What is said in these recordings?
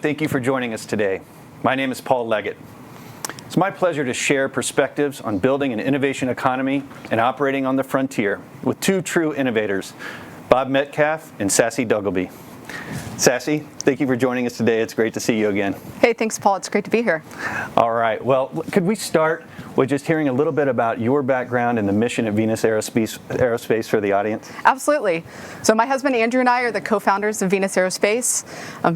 thank you for joining us today. My name is Paul Leggett. It's my pleasure to share perspectives on building an innovation economy and operating on the frontier with two true innovators, Bob Metcalfe and Sassy Duggleby. Sassy, thank you for joining us today. It's great to see you again. Hey, thanks, Paul. It's great to be here. All right. Well, could we start with just hearing a little bit about your background and the mission at Venus Aerospace for the audience? Absolutely. So my husband Andrew and I are the co-founders of Venus Aerospace.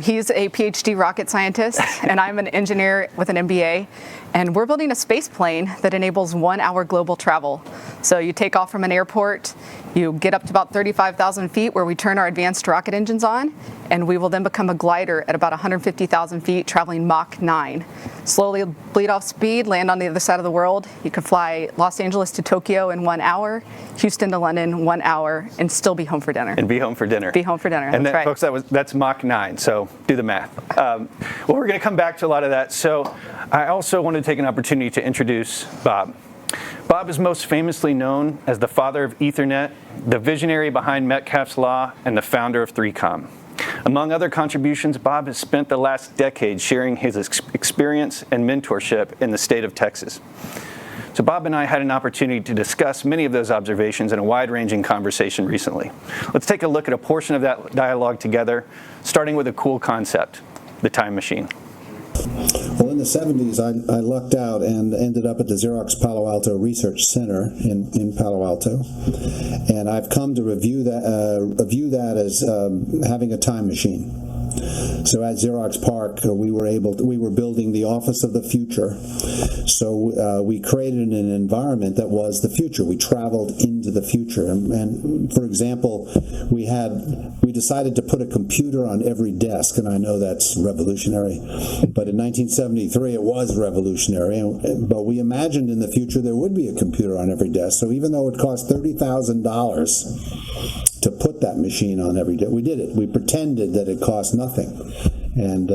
He's a PhD rocket scientist, and I'm an engineer with an MBA. And we're building a space plane that enables 1 hour global travel. So you take off from an airport, you get up to about 35,000 feet where we turn our advanced rocket engines on, and we will then become a glider at about 150,000 feet, traveling Mach 9. Slowly bleed off speed, land on the other side of the world. You could fly Los Angeles to Tokyo in 1 hour, Houston to London 1 hour, and still be home for dinner. And be home for dinner. Be home for dinner, and that's right. Folks, that's Mach 9, so do the math. Well, we're going to come back to a lot of that. So I also want to take an opportunity to introduce Bob. Bob is most famously known as the father of Ethernet, the visionary behind Metcalfes Law, and the founder of 3Com. Among other contributions, Bob has spent the last decade sharing his experience and mentorship in the state of Texas. So Bob and I had an opportunity to discuss many of those observations in a wide-ranging conversation recently. Let's take a look at a portion of that dialogue together, starting with a cool concept, the time machine. Well, in the 70s, I lucked out and ended up at the Xerox Palo Alto Research Center in Palo Alto, and I've come to view that as having a time machine. So at Xerox PARC, we were building the office of the future. So we created an environment that was the future. We traveled into the future. And for example, we decided to put a computer on every desk, and I know that's revolutionary. But in 1973, it was revolutionary. But we imagined in the future there would be a computer on every desk. So even though it cost $30,000 to put that machine on every day, we did it. We pretended that it cost nothing, and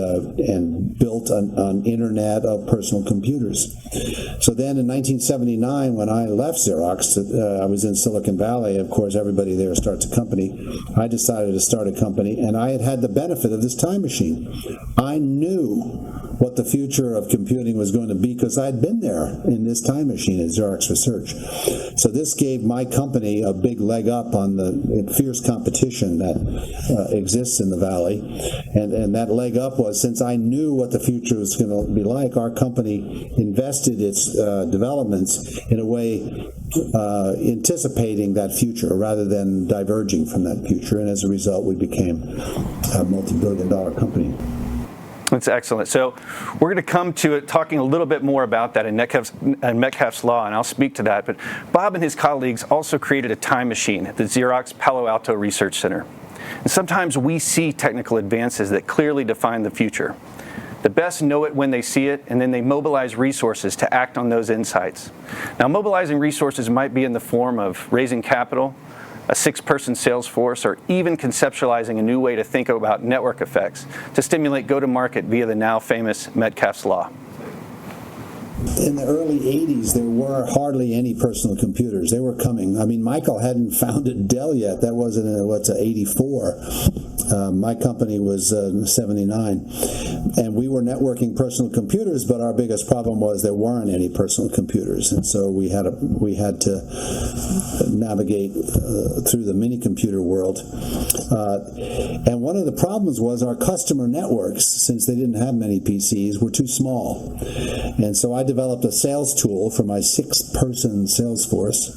built an internet of personal computers. So then in 1979, when I left Xerox, I was in Silicon Valley. Of course, everybody there starts a company. I decided to start a company, and I had the benefit of this time machine. I knew what the future of computing was going to be because I'd been there in this time machine at Xerox Research. So this gave my company a big leg up on the fierce competition that exists in the Valley. And that leg up was, since I knew what the future was going to be like, our company invested its developments in a way anticipating that future rather than diverging from that future. And as a result, we became a multi-billion-dollar company. That's excellent. So we're going to come to it talking a little bit more about that in Metcalfes Law, and I'll speak to that. But Bob and his colleagues also created a time machine at the Xerox Palo Alto Research Center. And sometimes we see technical advances that clearly define the future. The best know it when they see it, and then they mobilize resources to act on those insights. Now, mobilizing resources might be in the form of raising capital, a 6-person sales force, or even conceptualizing a new way to think about network effects to stimulate go-to-market via the now famous Metcalfes Law. In the early 80s, there were hardly any personal computers. They were coming. I mean, Michael hadn't founded Dell yet. That wasn't 84. My company was 79. And we were networking personal computers, but our biggest problem was there weren't any personal computers. And so we had to navigate through the mini computer world. And one of the problems was our customer networks, since they didn't have many PCs, were too small. And so I developed a sales tool for my 6-person sales force.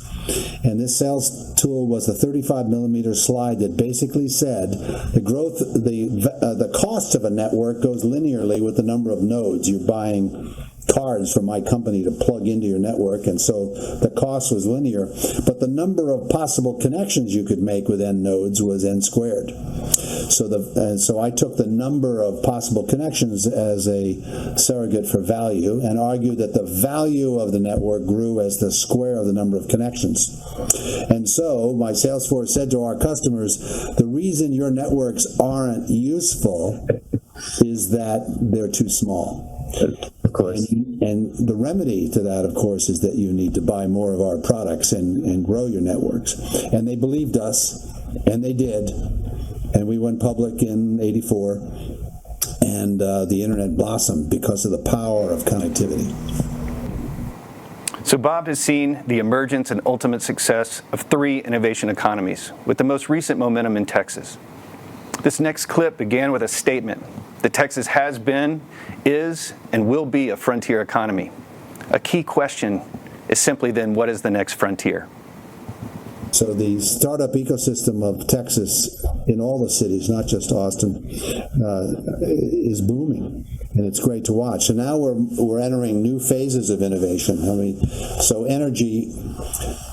And this sales tool was a 35 millimeter slide that basically said the cost of a network goes linearly with the number of nodes. You're buying cards from my company to plug into your network, and so the cost was linear, but the number of possible connections you could make with n nodes was n squared. So I took the number of possible connections as a surrogate for value and argued that the value of the network grew as the square of the number of connections. And so my sales force said to our customers, the reason your networks aren't useful is that they're too small. Of course. And the remedy to that, of course, is that you need to buy more of our products and grow your networks. And they believed us, and they did. And we went public in '84. and the internet blossomed because of the power of connectivity. So Bob has seen the emergence and ultimate success of 3 innovation economies, with the most recent momentum in Texas. This next clip began with a statement that Texas has been, is, and will be a frontier economy. A key question is simply then, what is the next frontier? So the startup ecosystem of Texas in all the cities, not just Austin, is booming, and it's great to watch. So now we're entering new phases of innovation. I mean, so energy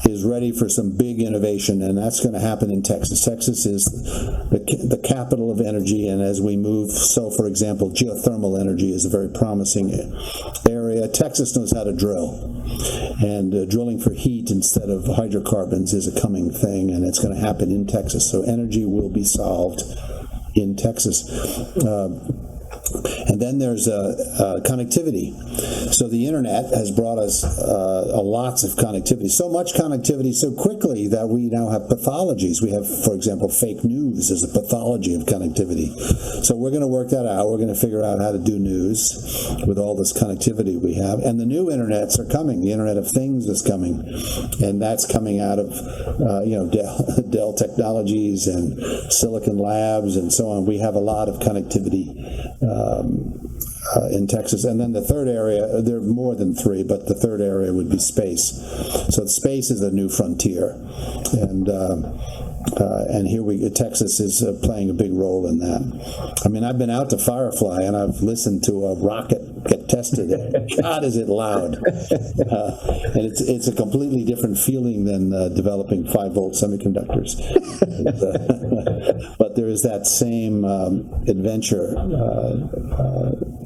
is ready for some big innovation, and that's going to happen in Texas. Texas is the capital of energy, and as we move, so for example, geothermal energy is a very promising area. Texas knows how to drill, and drilling for heat instead of hydrocarbons is a coming thing, and it's going to happen in Texas. So energy will be solved in Texas. And then there's connectivity. So the internet has brought us lots of connectivity, so much connectivity so quickly that we now have pathologies. We have, for example, fake news as a pathology of connectivity. So we're going to work that out. We're going to figure out how to do news with all this connectivity we have. And the new internets are coming. The Internet of Things is coming, and that's coming out of Dell Technologies and Silicon Labs and so on. We have a lot of connectivity in Texas. And then the third area, there are more than 3, but the third area would be space. So space is a new frontier, and here Texas is playing a big role in that. I mean, I've been out to Firefly and I've listened to a rocket get tested. God, is it loud! And it's a completely different feeling than developing 5-volt semiconductors. But there is that same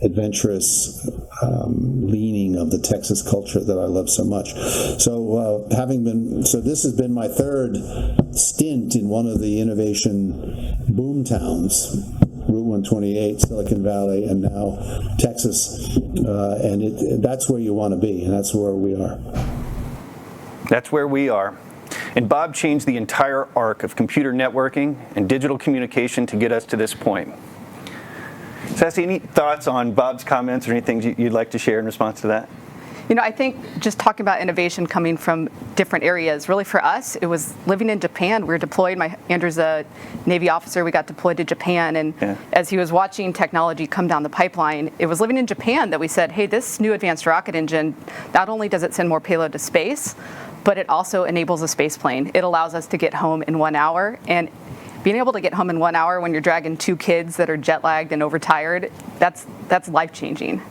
adventurous leaning of the Texas culture that I love so much. So this has been my third stint in one of the innovation boom towns, Route 128, Silicon Valley, and now Texas, and that's where you want to be, and that's where we are. That's where we are. And Bob changed the entire arc of computer networking and digital communication to get us to this point. Sassy, any thoughts on Bob's comments or anything you'd like to share in response to that? You know, I think just talking about innovation coming from different areas, really for us, it was living in Japan. We were deployed. Andrew's a Navy officer. We got deployed to Japan. And as he was watching technology come down the pipeline, it was living in Japan that we said, hey, this new advanced rocket engine, not only does it send more payload to space, but it also enables a space plane. It allows us to get home in 1 hour. And being able to get home in 1 hour when you're dragging 2 kids that are jet lagged and overtired, that's life-changing.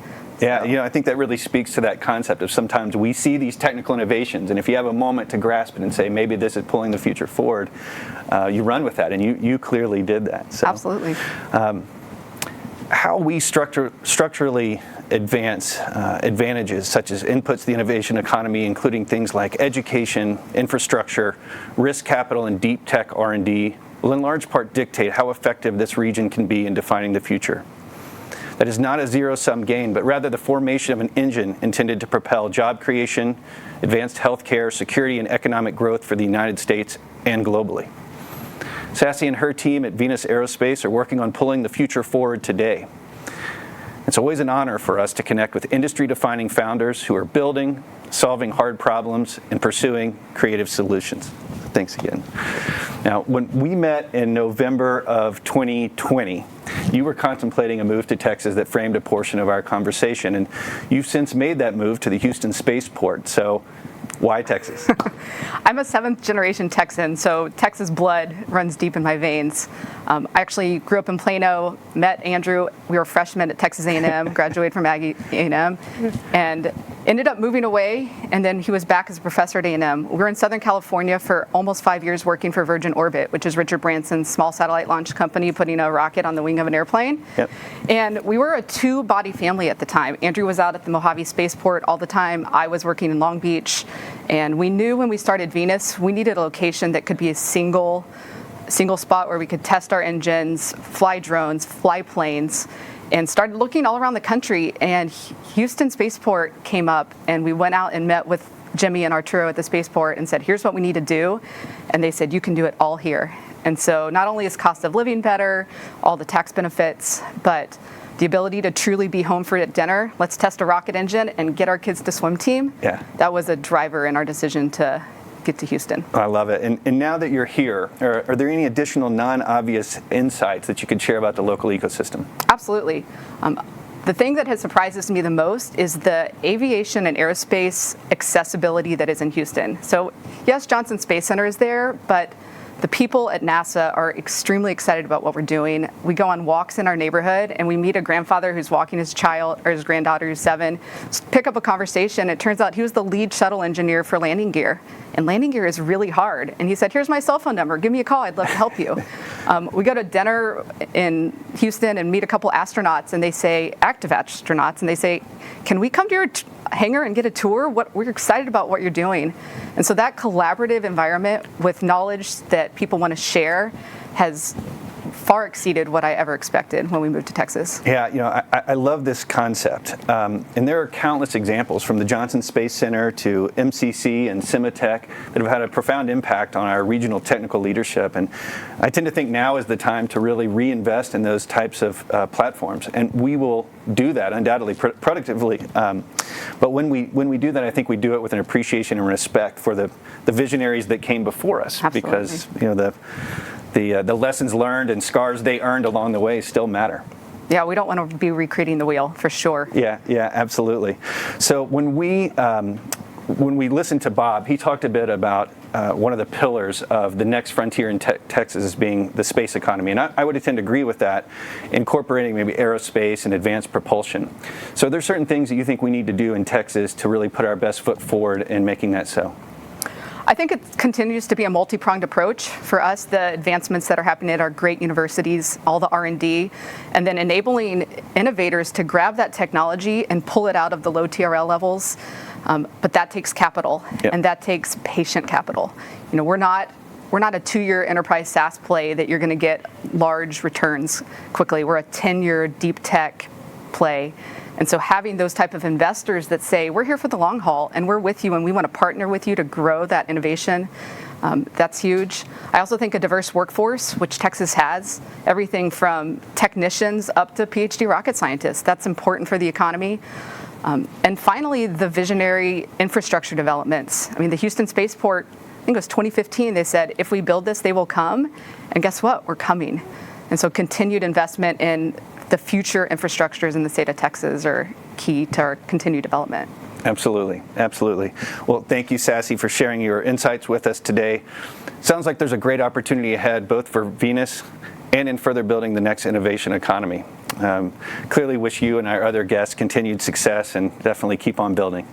Yeah, I think that really speaks to that concept of sometimes we see these technical innovations, and if you have a moment to grasp it and say, maybe this is pulling the future forward, you run with that, and you clearly did that. So, absolutely. How we structurally advance advantages such as inputs to the innovation economy, including things like education, infrastructure, risk capital, and deep tech R&D, will in large part dictate how effective this region can be in defining the future. That is not a zero-sum game, but rather the formation of an engine intended to propel job creation, advanced healthcare, security, and economic growth for the United States and globally. Sassy and her team at Venus Aerospace are working on pulling the future forward today. It's always an honor for us to connect with industry-defining founders who are building, solving hard problems, and pursuing creative solutions. Thanks again. Now, when we met in November of 2020, you were contemplating a move to Texas that framed a portion of our conversation, and you've since made that move to the Houston spaceport. So, why Texas? I'm a 7th-generation Texan, so Texas blood runs deep in my veins. I actually grew up in Plano, met Andrew. We were freshmen at Texas A&M, graduated from A&M, and ended up moving away, and then he was back as a professor at A&M. We were in Southern California for almost 5 years working for Virgin Orbit, which is Richard Branson's small satellite launch company, putting a rocket on the wing of an airplane. Yep. And we were a 2-body family at the time. Andrew was out at the Mojave Spaceport all the time. I was working in Long Beach. And we knew when we started Venus, we needed a location that could be a single spot where we could test our engines, fly drones, fly planes, and started looking all around the country. And Houston Spaceport came up, and we went out and met with Jimmy and Arturo at the spaceport and said, here's what we need to do. And they said, you can do it all here. And so not only is cost of living better, all the tax benefits, but The ability to truly be home for dinner, let's test a rocket engine and get our kids to swim team. Yeah. That was a driver in our decision to get to Houston. I love it. And now that you're here, are there any additional non-obvious insights that you could share about the local ecosystem? Absolutely. The thing that has surprises me the most is the aviation and aerospace accessibility that is in Houston. So yes, Johnson Space Center is there, but the people at NASA are extremely excited about what we're doing. We go on walks in our neighborhood and we meet a grandfather who's walking his child or his granddaughter who's 7, pick up a conversation. It turns out he was the lead shuttle engineer for landing gear. And landing gear is really hard. And he said, here's my cell phone number. Give me a call. I'd love to help you. We go to dinner in Houston and meet a couple astronauts, and they say, active astronauts, and they say, can we come to your hangar and get a tour? We're excited about what you're doing. And so that collaborative environment with knowledge that people want to share has far exceeded what I ever expected when we moved to Texas. Yeah, I love this concept. And there are countless examples from the Johnson Space Center to MCC and Cimatech that have had a profound impact on our regional technical leadership. And I tend to think now is the time to really reinvest in those types of platforms. And we will do that undoubtedly productively. But when we do that, I think we do it with an appreciation and respect for the visionaries that came before us. Absolutely. Because the lessons learned and scars they earned along the way still matter. Yeah, we don't want to be recreating the wheel, for sure. Yeah, absolutely. So when we listened to Bob, he talked a bit about one of the pillars of the next frontier in Texas as being the space economy. And I would tend to agree with that, incorporating maybe aerospace and advanced propulsion. So there's certain things that you think we need to do in Texas to really put our best foot forward in making that so? I think it continues to be a multi-pronged approach. For us, the advancements that are happening at our great universities, all the R&D, and then enabling innovators to grab that technology and pull it out of the low TRL levels. But that takes capital, Yep. and that takes patient capital. We're not a 2-year enterprise SaaS play that you're going to get large returns quickly. We're a 10-year deep tech play. And so having those type of investors that say, we're here for the long haul and we're with you and we want to partner with you to grow that innovation, that's huge. I also think a diverse workforce, which Texas has, everything from technicians up to PhD rocket scientists, that's important for the economy. And finally, the visionary infrastructure developments. I mean, the Houston Spaceport, I think it was 2015, they said, if we build this, they will come. And guess what? We're coming. And so continued investment in the future infrastructures in the state of Texas are key to our continued development. Absolutely. Well, thank you, Sassy, for sharing your insights with us today. Sounds like there's a great opportunity ahead, both for Venus and in further building the next innovation economy. Clearly wish you and our other guests continued success and definitely keep on building.